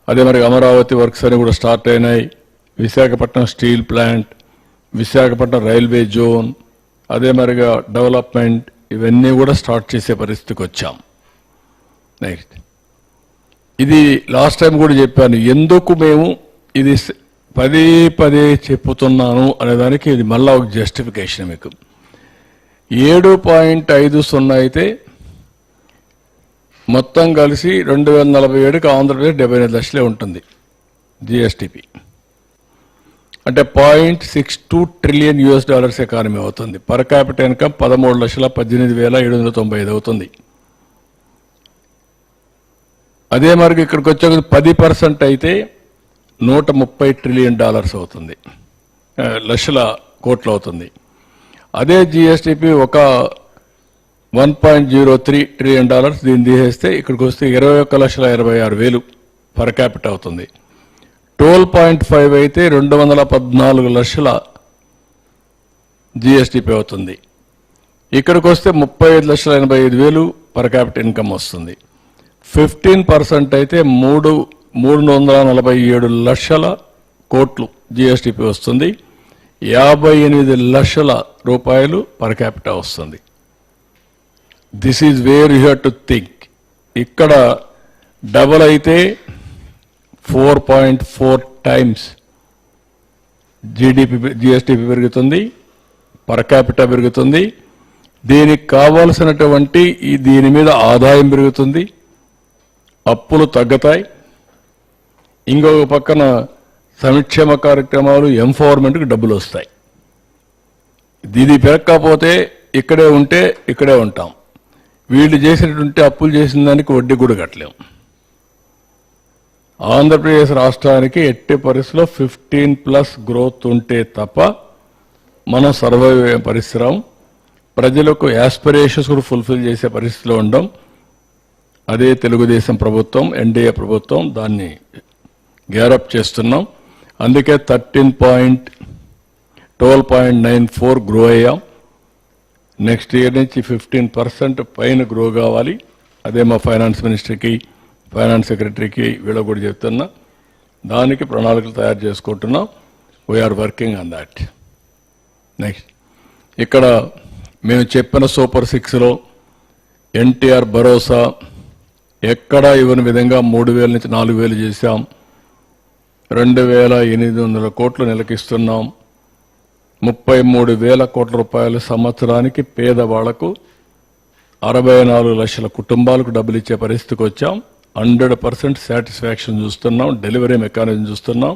అదే మరి అమరావతి వర్క్స్ అని కూడా స్టార్ట్ అయినాయి. Visakhapatnam steel plant, Visakhapatnam railway zone, అదే మరిగా డెవలప్మెంట్, ఇవన్నీ కూడా స్టార్ట్ చేసే పరిస్థితికి వచ్చాం. నెక్స్ట్, ఇది లాస్ట్ టైం కూడా చెప్పాను, ఎందుకు మేము ఇది పదే పదే చెప్పుతున్నాను అనేదానికి ఇది మళ్ళా ఒక జస్టిఫికేషన్. మీకు 7.50 అయితే మొత్తం కలిసి 2047కి ఆంధ్రప్రదేశ్ 75 లక్షలే ఉంటుంది జిఎస్టిపి. అంటే $0.62 ట్రిలియన్ ఎకానమీ అవుతుంది. పర్ క్యాపిటల్ ఇన్కమ్ 13,18,795 అవుతుంది. అదే మరి ఇక్కడికి వచ్చే 10% అయితే $130 ట్రిలియన్ అవుతుంది, లక్షల కోట్లు అవుతుంది. అదే జిఎస్టిపి ఒక $1.03 ట్రిలియన్ దీన్ని తీసేస్తే ఇక్కడికి వస్తే 21,86,000 పర్ క్యాపిటల్ అవుతుంది. 12.5 అయితే 214 లక్షల జిఎస్టిపి అవుతుంది. ఇక్కడికి వస్తే 35,85,000 పర్ క్యాపిటల్ ఇన్కమ్ వస్తుంది. 15% అయితే 347 లక్షల కోట్లు జిఎస్టిపి వస్తుంది. 58 లక్షల రూపాయలు పర్ క్యాపిటల్ వస్తుంది. This is where you have to think. ఇక్కడ డబల్ అయితే 4.4 టైమ్స్ జిఎస్టిపి పెరుగుతుంది, పర్ క్యాపిటల్ పెరుగుతుంది. దీనికి కావాల్సినటువంటి దీని మీద ఆదాయం పెరుగుతుంది, అప్పులు తగ్గుతాయి. ఇంకొక పక్కన సంక్షేమ కార్యక్రమాలు, ఎంపవర్మెంట్కి డబ్బులు వస్తాయి. దీని పెరగకపోతే ఇక్కడే ఉంటే ఇక్కడే ఉంటాం. వీళ్ళు చేసినటువంటి అప్పులు చేసిన దానికి వడ్డీ కూడా కట్టలేం. ఆంధ్రప్రదేశ్ రాష్ట్రానికి ఎట్టి పరిస్థితిలో 15+ గ్రోత్ ఉంటే తప్ప మనం సర్వైవ్ అయ్యే పరిస్థితి, ప్రజలకు యాస్పిరేషన్స్ కూడా ఫుల్ఫిల్ చేసే పరిస్థితిలో ఉండం. అదే తెలుగుదేశం ప్రభుత్వం, ఎన్డీఏ ప్రభుత్వం దాన్ని గ్యారప్ చేస్తున్నాం. అందుకే 12.94 గ్రో అయ్యాం. నెక్స్ట్ ఇయర్ నుంచి 15% పైన గ్రో కావాలి. అదే మా ఫైనాన్స్ మినిస్టర్కి, ఫైనాన్స్ సెక్రటరీకి వీళ్ళకు కూడా చెప్తున్నా. దానికి ప్రణాళికలు తయారు చేసుకుంటున్నాం. We're working on that. Next, ఇక్కడ మేము చెప్పిన సూపర్ 6లో ఎన్టీఆర్ భరోసా ఎక్కడా ఇవ్వని విధంగా 3,000 నుంచి 4,000 చేశాం. 2,800 కోట్లు నెలకిస్తున్నాం. 33,000 కోట్ల రూపాయల సంవత్సరానికి పేదవాళ్లకు 64 లక్షల కుటుంబాలకు డబ్బులు ఇచ్చే పరిస్థితికి వచ్చాం. 100% సాటిస్ఫాక్షన్ చూస్తున్నాం. డెలివరీ మెకానిజం చూస్తున్నాం.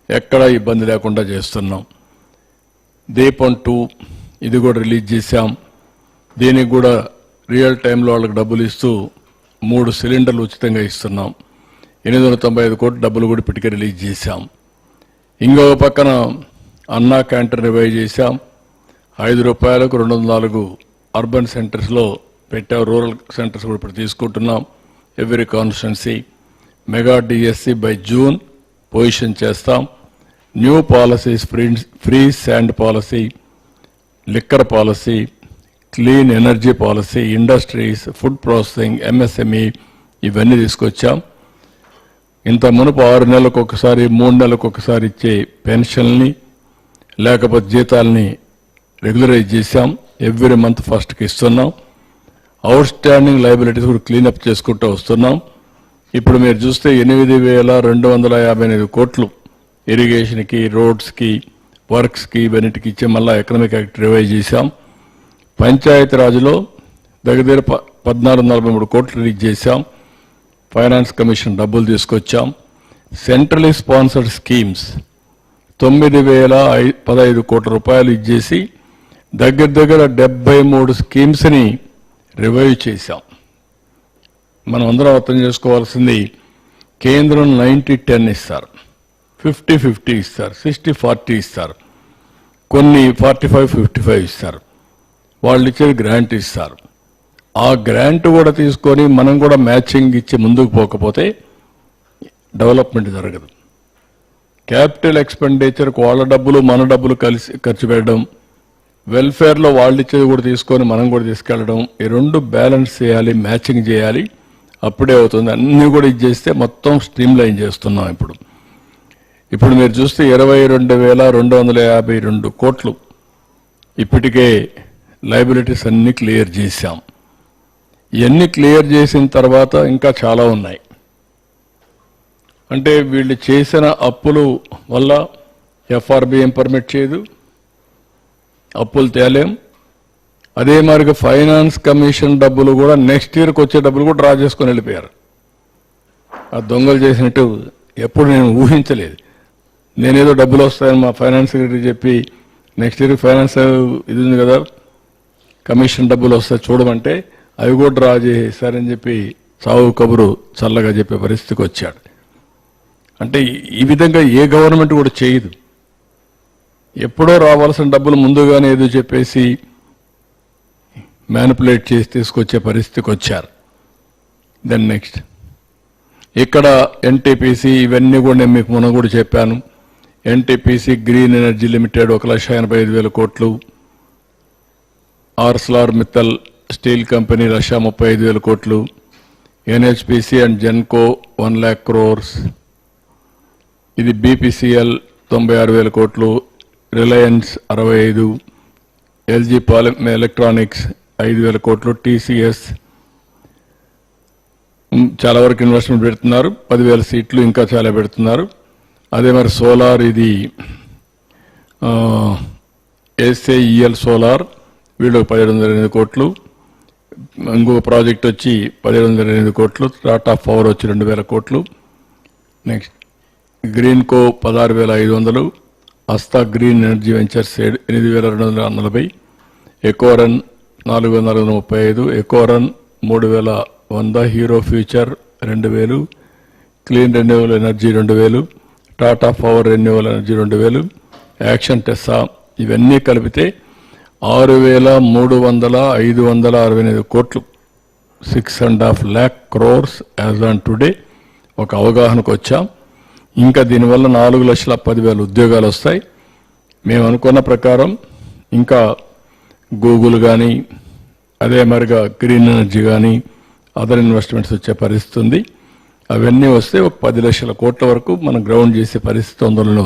ఎక్కడా ఇబ్బంది లేకుండా చేస్తున్నాం. దీపం 2 ఇది కూడా రిలీజ్ చేశాం. దీనికి కూడా రియల్ టైంలో వాళ్ళకి డబ్బులు ఇస్తూ 3 సిలిండర్లు ఉచితంగా ఇస్తున్నాం. 895 కోట్ల డబ్బులు కూడా ఇప్పటికే రిలీజ్ చేశాం. ఇంకొక పక్కన అన్నా క్యాంటీన్ రివైవ్ చేశాం. ₹5కు 204 అర్బన్ సెంటర్స్లో పెట్టాం. రూరల్ సెంటర్స్ కూడా ఇప్పుడు తీసుకుంటున్నాం. Every constituency mega DSC by June position చేస్తాం. New policies, free sand policy, liquor policy, clean energy policy, industries, food processing, MSME ఇవన్నీ తీసుకొచ్చాం. ఇంత మునుపు 6 నెలలకు ఒకసారి, 3 నెలలకు ఒకసారి ఇచ్చే పెన్షన్ని లేకపోతే జీతాలని రెగ్యులరైజ్ చేశాం. ఎవ్రీ మంత్ ఫస్ట్కి ఇస్తున్నాం. అవుట్ స్టాండింగ్ లయబిలిటీస్ కూడా క్లీనప్ చేసుకుంటూ వస్తున్నాం. ఇప్పుడు మీరు చూస్తే 8,259 కోట్లు ఇరిగేషన్కి, రోడ్స్కి, వర్క్స్కి, ఇవన్నిటికి ఇచ్చే మళ్ళీ ఎకనామిక్ యాక్ట్ రివైజ్ చేశాం. పంచాయతీరాజ్లో దగ్గర 1,443 కోట్లు రిలీజ్ చేశాం. ఫైనాన్స్ కమిషన్ డబ్బులు తీసుకొచ్చాం. సెంట్రలీ స్పాన్సర్డ్ స్కీమ్స్ 9,015 కోట్ల రూపాయలు ఇచ్చేసి దగ్గర 73 స్కీమ్స్ని రివైవ్ చేశాం. మనం అందరం అర్థం చేసుకోవాల్సింది, కేంద్రం 90-10 ఇస్తారు, 50-50 ఇస్తారు, 60-40 ఇస్తారు, కొన్ని 45-55 ఇస్తారు. వాళ్ళు ఇచ్చేది గ్రాంట్ ఇస్తారు. ఆ గ్రాంట్ కూడా తీసుకొని మనం కూడా మ్యాచింగ్ ఇచ్చి ముందుకు పోకపోతే డెవలప్మెంట్ జరగదు. క్యాపిటల్ ఎక్స్పెండిచర్కి వాళ్ళ డబ్బులు మన డబ్బులు కలిసి ఖర్చు పెట్టడం, వెల్ఫేర్లో వాళ్ళు ఇచ్చేది కూడా తీసుకొని మనం కూడా తీసుకెళ్ళడం, ఈ రెండు బ్యాలెన్స్ చేయాలి, మ్యాచింగ్ చేయాలి. అప్పుడే అవుతుంది. అన్నీ కూడా ఇది చేస్తే మొత్తం స్ట్రీమ్ లైన్ చేస్తున్నాం. ఇప్పుడు మీరు చూస్తే 22,252 కోట్లు ఇప్పటికే లయబిలిటీస్ అన్ని క్లియర్ చేశాం. ఇవన్నీ క్లియర్ చేసిన తర్వాత ఇంకా చాలా ఉన్నాయి. అంటే వీళ్ళు చేసిన అప్పులు వల్ల ఎఫ్ఆర్బిఎం పర్మిట్ చేయదు, అప్పులు తేలేం. అదే మరిగా ఫైనాన్స్ కమిషన్ డబ్బులు కూడా నెక్స్ట్ ఇయర్కి వచ్చే డబ్బులు కూడా డ్రా చేసుకొని వెళ్ళిపోయారు. ఆ దొంగలు చేసినట్టు ఎప్పుడు నేను ఊహించలేదు. నేనేదో డబ్బులు వస్తాయని మా ఫైనాన్స్ సెక్రటరీ చెప్పి నెక్స్ట్ ఇయర్ ఫైనాన్స్ ఇది ఉంది కదా కమిషన్ డబ్బులు వస్తాయి చూడమంటే అవి కూడా డ్రా చేశారని చెప్పి సావు కబురు చల్లగా చెప్పే పరిస్థితికి వచ్చాడు. అంటే ఈ విధంగా ఏ గవర్నమెంట్ కూడా చేయదు. ఎప్పుడో రావాల్సిన డబ్బులు ముందుగానే ఏదో చెప్పేసి మ్యానిపులేట్ చేసి తీసుకొచ్చే పరిస్థితికి వచ్చారు. దెన్ నెక్స్ట్ ఇక్కడ ఎన్టీపీసీ ఇవన్నీ కూడా నేను మీకు మొన్న కూడా చెప్పాను. ఎన్టీపీసీ గ్రీన్ ఎనర్జీ లిమిటెడ్ 1,85,000 కోట్లు, ఆర్సలార్ మిత్తల్ స్టీల్ కంపెనీ 1,35,000 కోట్లు, NHPC and Genco 1 lakh crores, ఇది బీపీసీఎల్ 96,000 కోట్లు, రిలయన్స్ 65, ఎల్జీ పాలిమర్ ఎలక్ట్రానిక్స్ 5,000 కోట్లు, టీసీఎస్ చాలా వరకు ఇన్వెస్ట్మెంట్ పెడుతున్నారు. 10,000 సీట్లు ఇంకా చాలా పెడుతున్నారు. అదే మరి సోలార్ ఇది ఎస్ఏఈఎల్ సోలార్ వీళ్ళు 1,708 కోట్లు, ఇంకొక ప్రాజెక్ట్ వచ్చి 1,708 కోట్లు, టాటా పవర్ వచ్చి 2,000 కోట్లు, నెక్స్ట్ గ్రీన్కో 16,500, అస్తా green energy ventures 8,240, Ecoren 4,435, Ecoren 3,100, Hero Future 2,000, clean renewal energy 2,000, Tata power renewal energy 2,000, action టెస్సా ఇవన్నీ కలిపితే 6,300,568 కోట్లు, 6.5 lakh crores as on today ఒక అవగాహనకు వచ్చాం. ఇంకా దీనివల్ల 4,10,000 ఉద్యోగాలు వస్తాయి. మేము అనుకున్న ప్రకారం ఇంకా గూగుల్ కానీ అదే మరిగా గ్రీన్ ఎనర్జీ కానీ అదర్ ఇన్వెస్ట్మెంట్స్ వచ్చే పరిస్థితి ఉంది. అవన్నీ వస్తే ఒక 10 లక్షల కోట్ల వరకు మనం గ్రౌండ్ చేసే పరిస్థితి అందులో